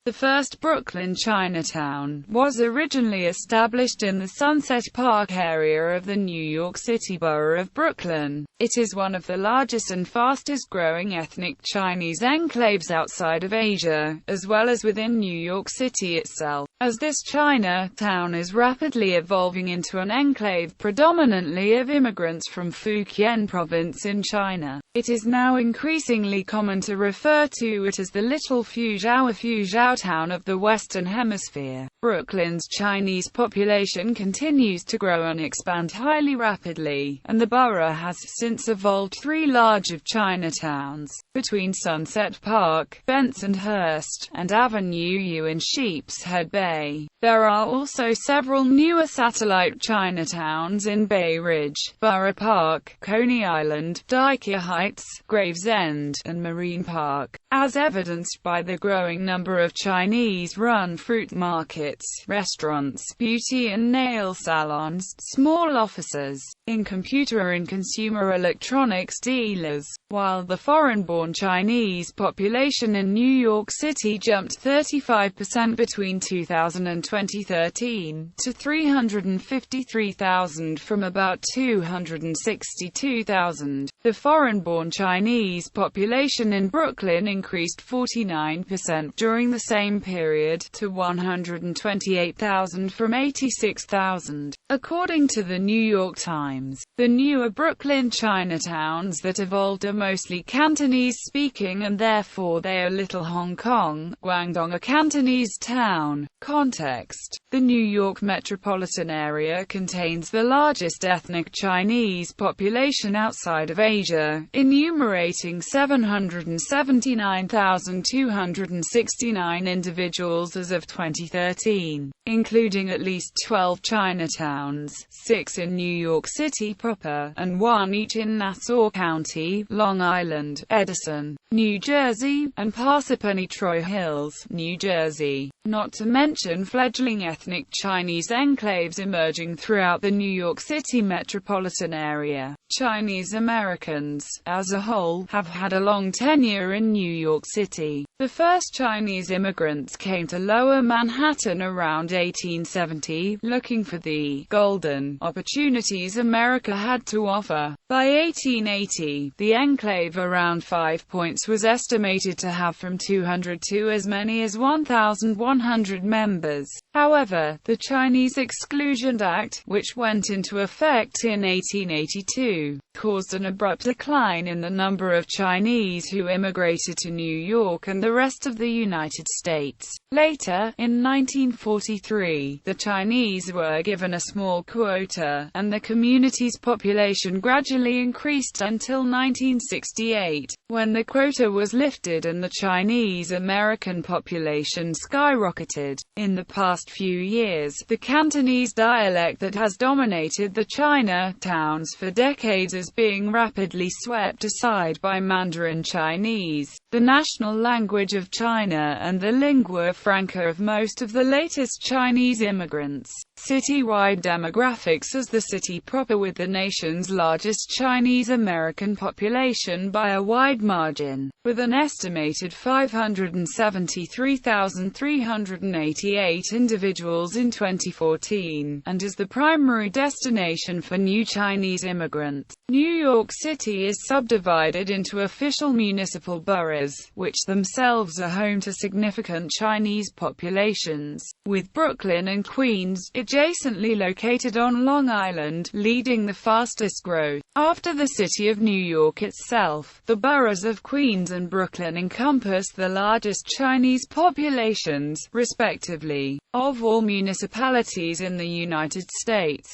The first Brooklyn Chinatown was originally established in the Sunset Park area of the New York City borough of Brooklyn. It is one of the largest and fastest-growing ethnic Chinese enclaves outside of Asia, as well as within New York City itself. As this Chinatown is rapidly evolving into an enclave predominantly of immigrants from Fujian Province in China, it is now increasingly common to refer to it as the Little Fuzhou, Fuzhou Town of the Western Hemisphere. Brooklyn's Chinese population continues to grow and expand highly rapidly, and the borough has since evolved three large Chinatowns, between Sunset Park, Bensonhurst, and Avenue U in Sheepshead Bay. There are also several newer satellite Chinatowns in Bay Ridge, Borough Park, Coney Island, Dyke Heights, Gravesend, and Marine Park, as evidenced by the growing number of Chinese-run fruit markets, restaurants, beauty and nail salons, small offices, in computer and consumer electronics dealers, while the foreign-born Chinese population in New York City jumped 35% between 2000 and 2013, to 353,000 from about 262,000. The foreign-born Chinese population in Brooklyn increased 49% during the same period, to 128,000 from 86,000. According to the New York Times, the newer Brooklyn Chinatowns that evolved are mostly Cantonese-speaking and therefore they are Little Hong Kong, Guangdong a Cantonese town. Context: the New York metropolitan area contains the largest ethnic Chinese population outside of Asia, enumerating 779,269 individuals as of 2013, including at least 12 Chinatowns, 6 in New York City proper, and 1 each in Nassau County, Long Island, Edison, New Jersey, and Parsippany Troy Hills, New Jersey. Not to mention fledgling ethnic Chinese enclaves emerging throughout the New York City metropolitan area. Chinese Americans, as a whole, have had a long tenure in New York City. The first Chinese immigrants came to Lower Manhattan around 1870, looking for the golden opportunities America had to offer. By 1880, the enclave around 5 Points was estimated to have from 200 to as many as 1,100 members. However, the Chinese Exclusion Act, which went into effect in 1882, caused an abrupt decline in the number of Chinese who immigrated to New York and the rest of the United States. Later, in 1943, the Chinese were given a small quota, and the community's population gradually increased until 1968, when the quota was lifted and the Chinese American population skyrocketed. In the past few years, the Cantonese dialect that has dominated the Chinatowns for decades is being rapidly swept aside by Mandarin Chinese, the national language of China and the lingua franca of most of the latest Chinese immigrants. Citywide Demographics as the city proper with the nation's largest Chinese American population by a wide margin, with an estimated 573,388 individuals in 2014, and is the primary destination for new Chinese immigrants. New York City is subdivided into official municipal boroughs, which themselves are home to significant Chinese populations, with Brooklyn and Queens, adjacently located on Long Island, leading the fastest growth. After the city of New York itself, the boroughs of Queens and Brooklyn encompass the largest Chinese populations, respectively, of all municipalities in the United States.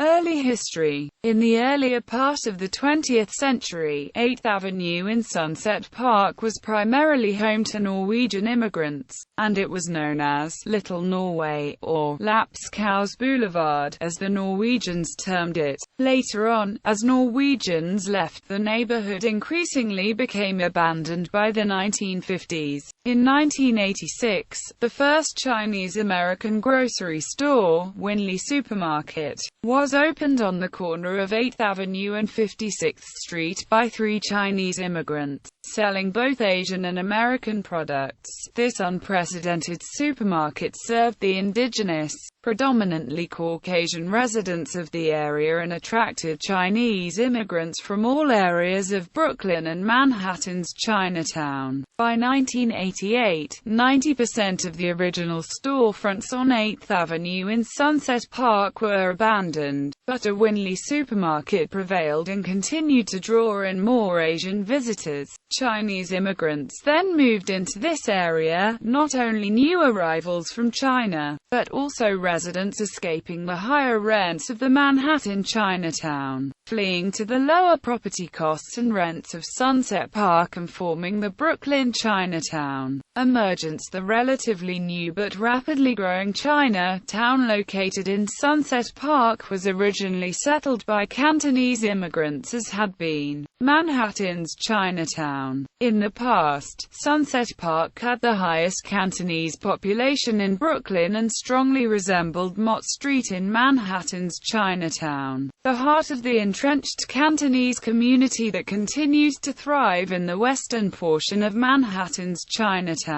Early history. In the earlier part of the 20th century, 8th Avenue in Sunset Park was primarily home to Norwegian immigrants, and it was known as Little Norway, or Lapskaus Boulevard, as the Norwegians termed it. Later on, as Norwegians left, the neighborhood increasingly became abandoned by the 1950s. In 1986, the first Chinese-American grocery store, Winley Supermarket, was opened on the corner of 8th Avenue and 56th Street by 3 Chinese immigrants. selling both Asian and American products. This unprecedented supermarket served the indigenous, predominantly Caucasian residents of the area and attracted Chinese immigrants from all areas of Brooklyn and Manhattan's Chinatown. By 1988, 90% of the original storefronts on 8th Avenue in Sunset Park were abandoned, but a Winley supermarket prevailed and continued to draw in more Asian visitors. Chinese immigrants then moved into this area, not only new arrivals from China, but also residents escaping the higher rents of the Manhattan Chinatown, fleeing to the lower property costs and rents of Sunset Park and forming the Brooklyn Chinatown. Emergence. The relatively new but rapidly growing Chinatown located in Sunset Park was originally settled by Cantonese immigrants, as had been Manhattan's Chinatown. In the past, Sunset Park had the highest Cantonese population in Brooklyn and strongly resembled Mott Street in Manhattan's Chinatown, the heart of the entrenched Cantonese community that continues to thrive in the western portion of Manhattan's Chinatown.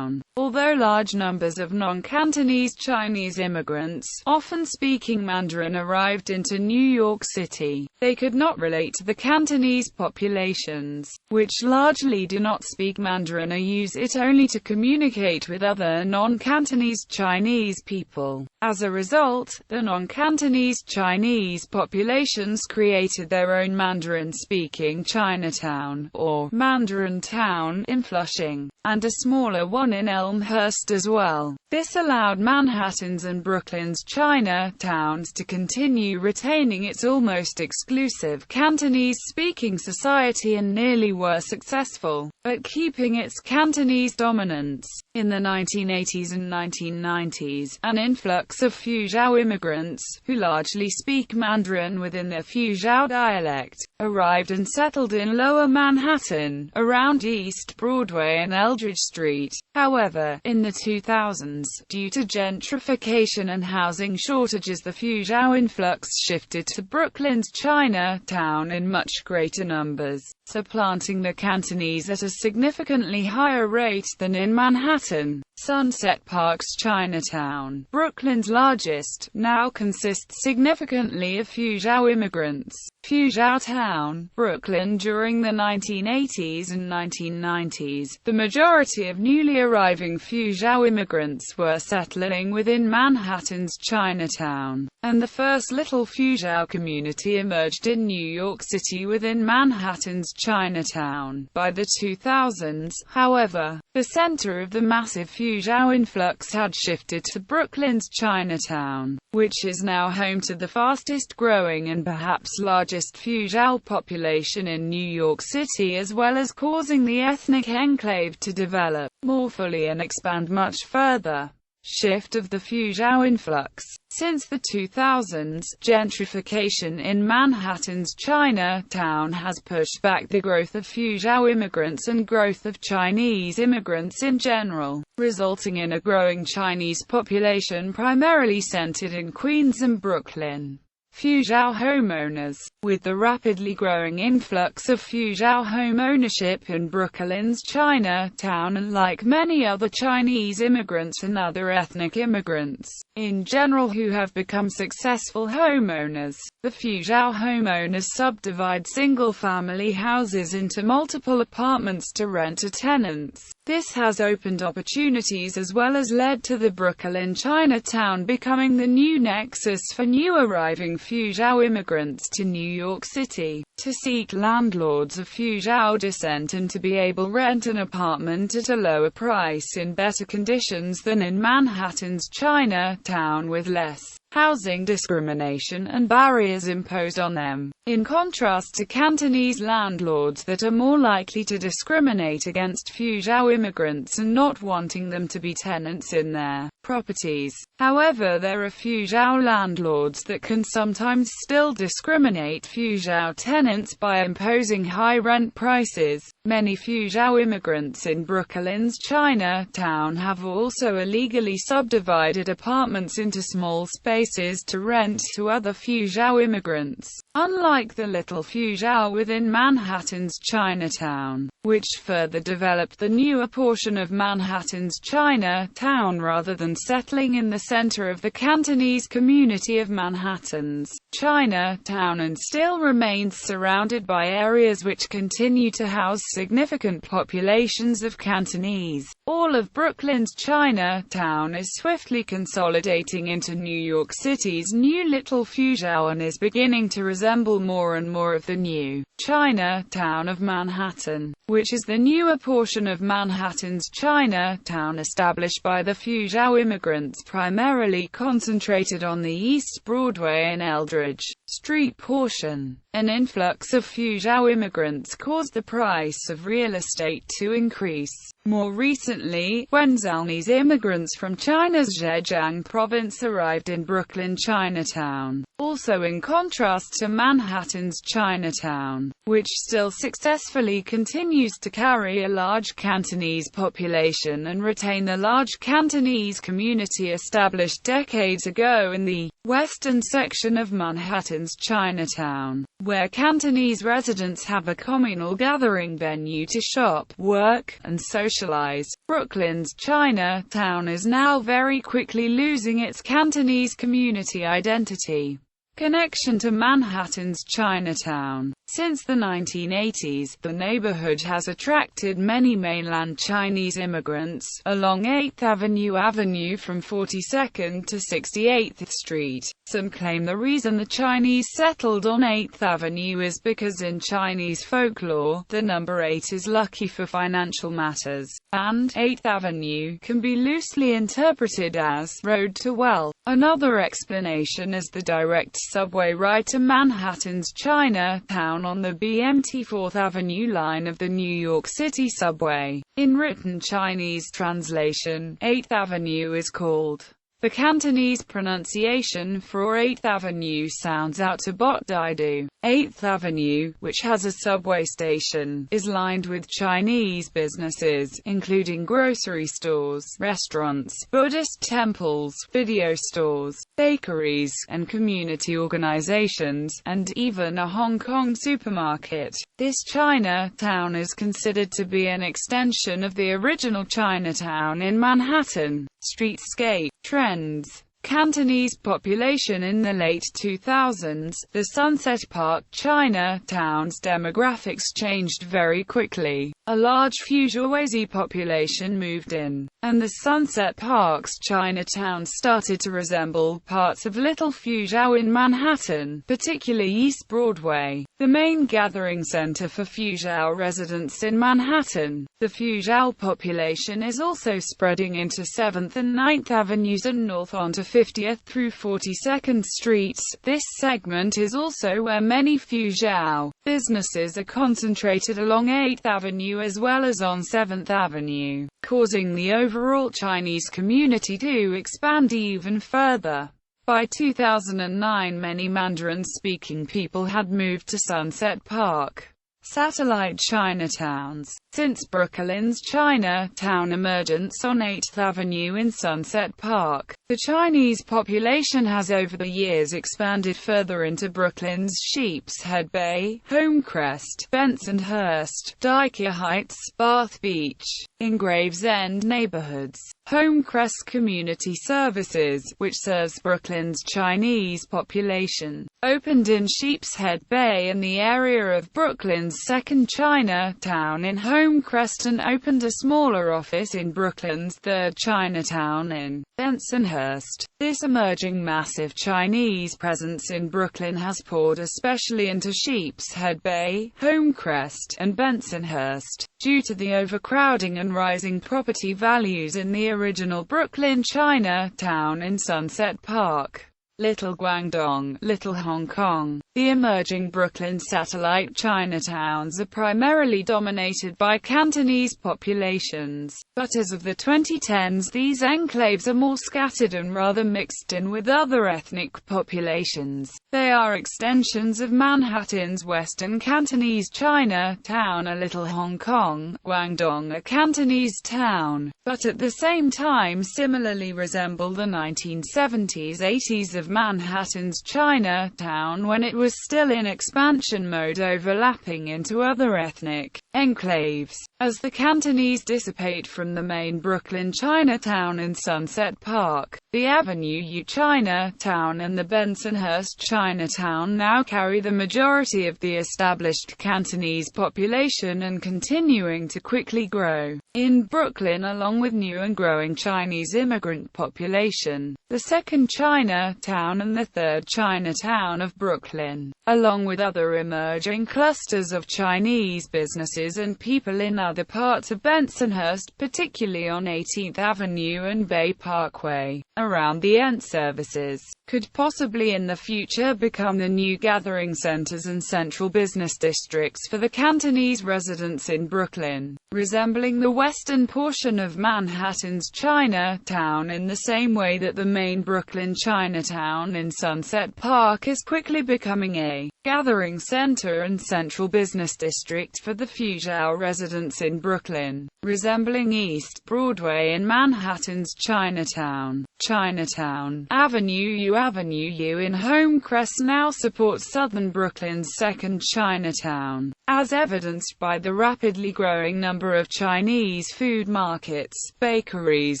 Although large numbers of non-Cantonese Chinese immigrants, often speaking Mandarin, arrived into New York City, they could not relate to the Cantonese populations, which largely do not speak Mandarin or use it only to communicate with other non-Cantonese Chinese people. As a result, the non-Cantonese Chinese populations created their own Mandarin-speaking Chinatown, or Mandarin Town, in Flushing, and a smaller one in Elmhurst as well. This allowed Manhattan's and Brooklyn's Chinatowns to continue retaining its almost exclusive Cantonese-speaking society and nearly were successful at keeping its Cantonese dominance. In the 1980s and 1990s, an influx of Fuzhou immigrants, who largely speak Mandarin within their Fuzhou dialect, arrived and settled in Lower Manhattan, around East Broadway and Eldridge Street. However, in the 2000s, due to gentrification and housing shortages, the Fuzhou influx shifted to Brooklyn's Chinatown in much greater numbers, supplanting the Cantonese at a significantly higher rate than in Manhattan. Sunset Park's Chinatown, Brooklyn's largest, now consists significantly of Fuzhou immigrants. Fuzhou Town, Brooklyn. During the 1980s and 1990s, the majority of newly arriving Fuzhou immigrants were settling within Manhattan's Chinatown, and the first Little Fuzhou community emerged in New York City within Manhattan's Chinatown. By the 2000s, however, the center of the massive Fuzhou influx had shifted to Brooklyn's Chinatown, which is now home to the fastest growing and perhaps largest Fuzhou population in New York City, as well as causing the ethnic enclave to develop more fully and expand much further. Shift of the Fuzhou influx. Since the 2000s, gentrification in Manhattan's Chinatown has pushed back the growth of Fuzhou immigrants and growth of Chinese immigrants in general, resulting in a growing Chinese population primarily centered in Queens and Brooklyn. Fuzhou homeowners. With the rapidly growing influx of Fuzhou home ownership in Brooklyn's Chinatown, and like many other Chinese immigrants and other ethnic immigrants in general who have become successful homeowners, the Fuzhou homeowners subdivide single-family houses into multiple apartments to rent to tenants. This has opened opportunities as well as led to the Brooklyn Chinatown becoming the new nexus for new arriving Fuzhou immigrants to New York City, to seek landlords of Fuzhou descent and to be able to rent an apartment at a lower price in better conditions than in Manhattan's Chinatown, with less housing discrimination and barriers imposed on them, in contrast to Cantonese landlords that are more likely to discriminate against Fuzhou immigrants and not wanting them to be tenants in their properties. However, there are Fuzhou landlords that can sometimes still discriminate Fuzhou tenants by imposing high rent prices. Many Fuzhou immigrants in Brooklyn's Chinatown have also illegally subdivided apartments into small spaces to rent to other Fuzhou immigrants. Unlike the Little Fuzhou within Manhattan's Chinatown, which further developed the newer portion of Manhattan's Chinatown rather than settling in the center of the Cantonese community of Manhattan's Chinatown, and still remains surrounded by areas which continue to house significant populations of Cantonese. All of Brooklyn's Chinatown is swiftly consolidating into New York City's new Little Fuzhou and is beginning to resemble more and more of the new Chinatown of Manhattan, which is the newer portion of Manhattan's Chinatown established by the Fuzhou immigrants, primarily concentrated on the East Broadway and Eldridge Street portion. An influx of Fuzhou immigrants caused the price of real estate to increase. More recently, when Chinese immigrants from China's Zhejiang province arrived in Brooklyn Chinatown. Also, in contrast to Manhattan's Chinatown, which still successfully continues to carry a large Cantonese population and retain the large Cantonese community established decades ago in the western section of Manhattan's Chinatown, where Cantonese residents have a communal gathering venue to shop, work, and socialize. Brooklyn's Chinatown is now very quickly losing its Cantonese community identity connection to Manhattan's Chinatown. Since the 1980s, the neighborhood has attracted many mainland Chinese immigrants. Along 8th Avenue from 42nd to 68th Street, some claim the reason the Chinese settled on 8th Avenue is because in Chinese folklore, the number 8 is lucky for financial matters, and 8th Avenue can be loosely interpreted as road to wealth. Another explanation is the direct subway ride to Manhattan's Chinatown on the BMT 4th Avenue line of the New York City subway. In written Chinese translation, 8th Avenue is called. The Cantonese pronunciation for 8th Avenue sounds out to Bot Dai Du. 8th Avenue, which has a subway station, is lined with Chinese businesses, including grocery stores, restaurants, Buddhist temples, video stores, bakeries, and community organizations, and even a Hong Kong supermarket. This Chinatown is considered to be an extension of the original Chinatown in Manhattan. Streetscape trends. Cantonese population in the late 2000s, the Sunset Park Chinatown's demographics changed very quickly. A large Fuzhouese population moved in, and the Sunset Park's Chinatown started to resemble parts of Little Fuzhou in Manhattan, particularly East Broadway, the main gathering center for Fuzhou residents in Manhattan. The Fuzhou population is also spreading into 7th and 9th Avenues and north onto 50th through 42nd Streets. This segment is also where many Fuzhou businesses are concentrated along 8th Avenue as well as on 7th Avenue, causing the overall Chinese community to expand even further. By 2009, many Mandarin-speaking people had moved to Sunset Park. Satellite Chinatowns. Since Brooklyn's Chinatown emergence on 8th Avenue in Sunset Park, the Chinese population has over the years expanded further into Brooklyn's Sheepshead Bay, Homecrest, Bensonhurst, Dyker Heights, Bath Beach, in Gravesend neighborhoods. Homecrest Community Services, which serves Brooklyn's Chinese population, opened in Sheepshead Bay in the area of Brooklyn's second Chinatown in Homecrest and opened a smaller office in Brooklyn's third Chinatown in Bensonhurst. This emerging massive Chinese presence in Brooklyn has poured especially into Sheepshead Bay, Homecrest, and Bensonhurst, due to the overcrowding and rising property values in the original Brooklyn Chinatown in Sunset Park. Little Guangdong, Little Hong Kong. The emerging Brooklyn satellite Chinatowns are primarily dominated by Cantonese populations, but as of the 2010s these enclaves are more scattered and rather mixed in with other ethnic populations. They are extensions of Manhattan's Western Cantonese Chinatown, a Little Hong Kong, Guangdong, a Cantonese town, but at the same time similarly resemble the 1970s-80s of Manhattan's Chinatown when it was was still in expansion mode, overlapping into other ethnic enclaves. As the Cantonese dissipate from the main Brooklyn Chinatown in Sunset Park, the Avenue U Chinatown and the Bensonhurst Chinatown now carry the majority of the established Cantonese population and continuing to quickly grow in Brooklyn along with new and growing Chinese immigrant population. The second Chinatown and the third Chinatown of Brooklyn, along with other emerging clusters of Chinese businesses and people in other parts of Bensonhurst, particularly on 18th Avenue and Bay Parkway, around the Ent services, could possibly in the future become the new gathering centers and central business districts for the Cantonese residents in Brooklyn, resembling the western portion of Manhattan's Chinatown in the same way that the main Brooklyn Chinatown in Sunset Park is quickly becoming a gathering center and central business district for the Fuzhou residents in Brooklyn, resembling East Broadway in Manhattan's Chinatown. Chinatown Avenue U in Homecrest now supports southern Brooklyn's second Chinatown, as evidenced by the rapidly growing number of Chinese food markets, bakeries,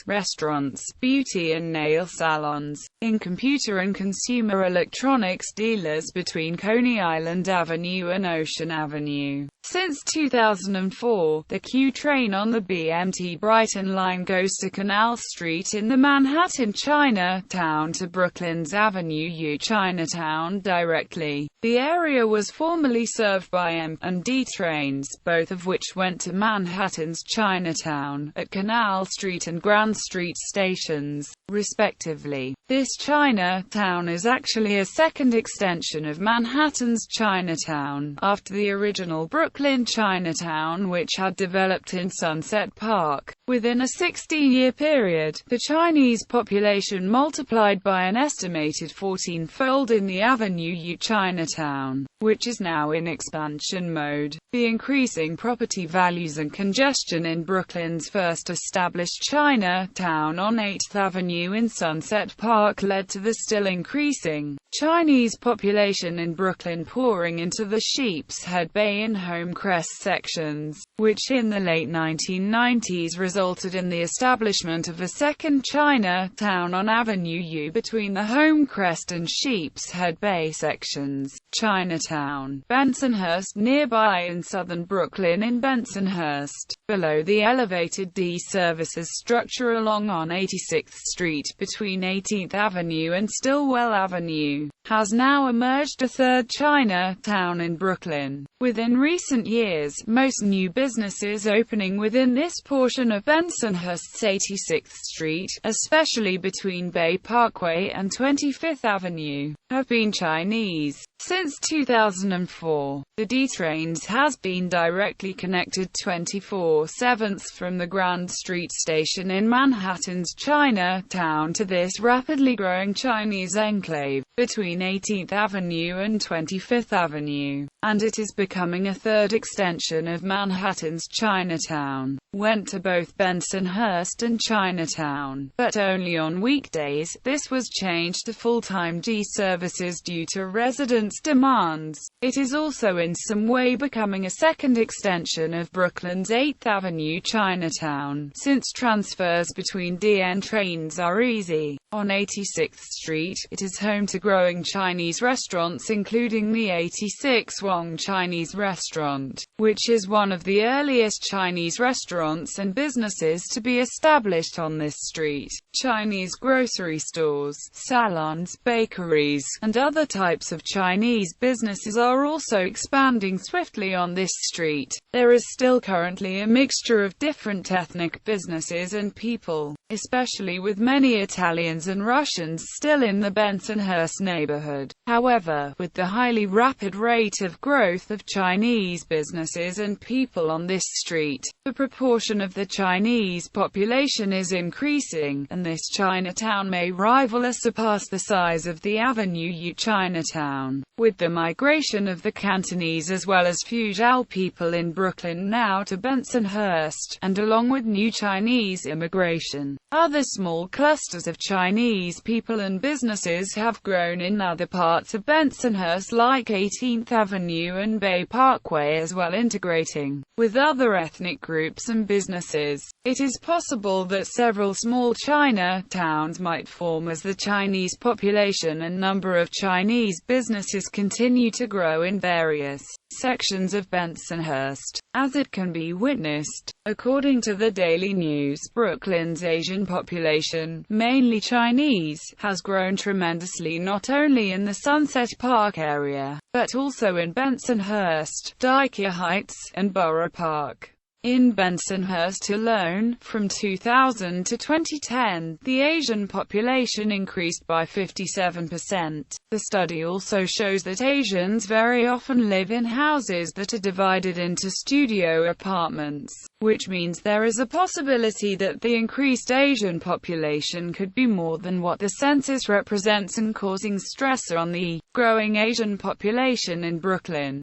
restaurants, beauty and nail salons, in computer and consumer electronics dealers between Coney Island Avenue and Ocean Avenue. Since 2004, the Q train on the BMT Brighton line goes to Canal Street in the Manhattan Chinatown to Brooklyn's Avenue U Chinatown directly. The area was formerly served by M and D trains, both of which went to Manhattan's Chinatown, at Canal Street and Grand Street stations, respectively. This Chinatown is actually a second extension of Manhattan's Chinatown, after the original Brooklyn Chinatown, which had developed in Sunset Park. Within a 16-year period, the Chinese population multiplied by an estimated 14-fold in the Avenue U Chinatown, which is now in expansion mode. The increasing property values and congestion in Brooklyn's first established Chinatown on 8th Avenue in Sunset Park led to the still increasing Chinese population in Brooklyn pouring into the Sheepshead Bay and Homecrest sections, which in the late 1990s resulted in the establishment of a second Chinatown on Avenue U between the Homecrest and Sheepshead Bay sections. Chinatown Bensonhurst nearby in southern Brooklyn in Bensonhurst, below the elevated D services structure along on 86th Street between 18th Avenue and Stillwell Avenue, has now emerged a third Chinatown in Brooklyn. Within recent years, most new businesses opening within this portion of Bensonhurst's 86th Street, especially between Bay Parkway and 25th Avenue, have been Chinese. Since 2004, the D-Trains has been directly connected 24/7 from the Grand Street station in Manhattan's Chinatown to this rapidly growing Chinese enclave between 18th Avenue and 25th Avenue, and it is becoming a third extension of Manhattan's Chinatown. Went to both Bensonhurst and Chinatown, but only on weekdays. This was changed to full-time D services due to residents' demands. It is also in some way becoming a second extension of Brooklyn's 8th Avenue Chinatown, since transfers between DN trains are easy. On 86th Street, it is home to growing Chinese restaurants including the 86 Wong Chinese Restaurant, which is one of the earliest Chinese restaurants and businesses to be established on this street. Chinese grocery stores, salons, bakeries, and other types of Chinese businesses are also expanding swiftly on this street. There is still currently a mixture of different ethnic businesses and people, especially with many Italians and Russians still in the Bensonhurst neighborhood. However, with the highly rapid rate of growth of Chinese businesses and people on this street, the proportion of the Chinese population is increasing, and this Chinatown may rival or surpass the size of the Avenue U Chinatown. With the migration of the Cantonese as well as Fuzhou people in Brooklyn now to Bensonhurst, and along with new Chinese immigration, Other small clusters of Chinese people and businesses have grown in other parts of Bensonhurst like 18th Avenue and Bay Parkway, as well integrating with other ethnic groups and businesses. It is possible that several small Chinatowns might form as the Chinese population and number of Chinese businesses continue to grow in various sections of Bensonhurst. As it can be witnessed, according to the Daily News, Brooklyn's Asian population, mainly Chinese, has grown tremendously not only in the Sunset Park area, but also in Bensonhurst, Dike Heights, and Borough Park. In Bensonhurst alone, from 2000 to 2010, the Asian population increased by 57%. The study also shows that Asians very often live in houses that are divided into studio apartments, which means there is a possibility that the increased Asian population could be more than what the census represents and causing stress on the growing Asian population in Brooklyn.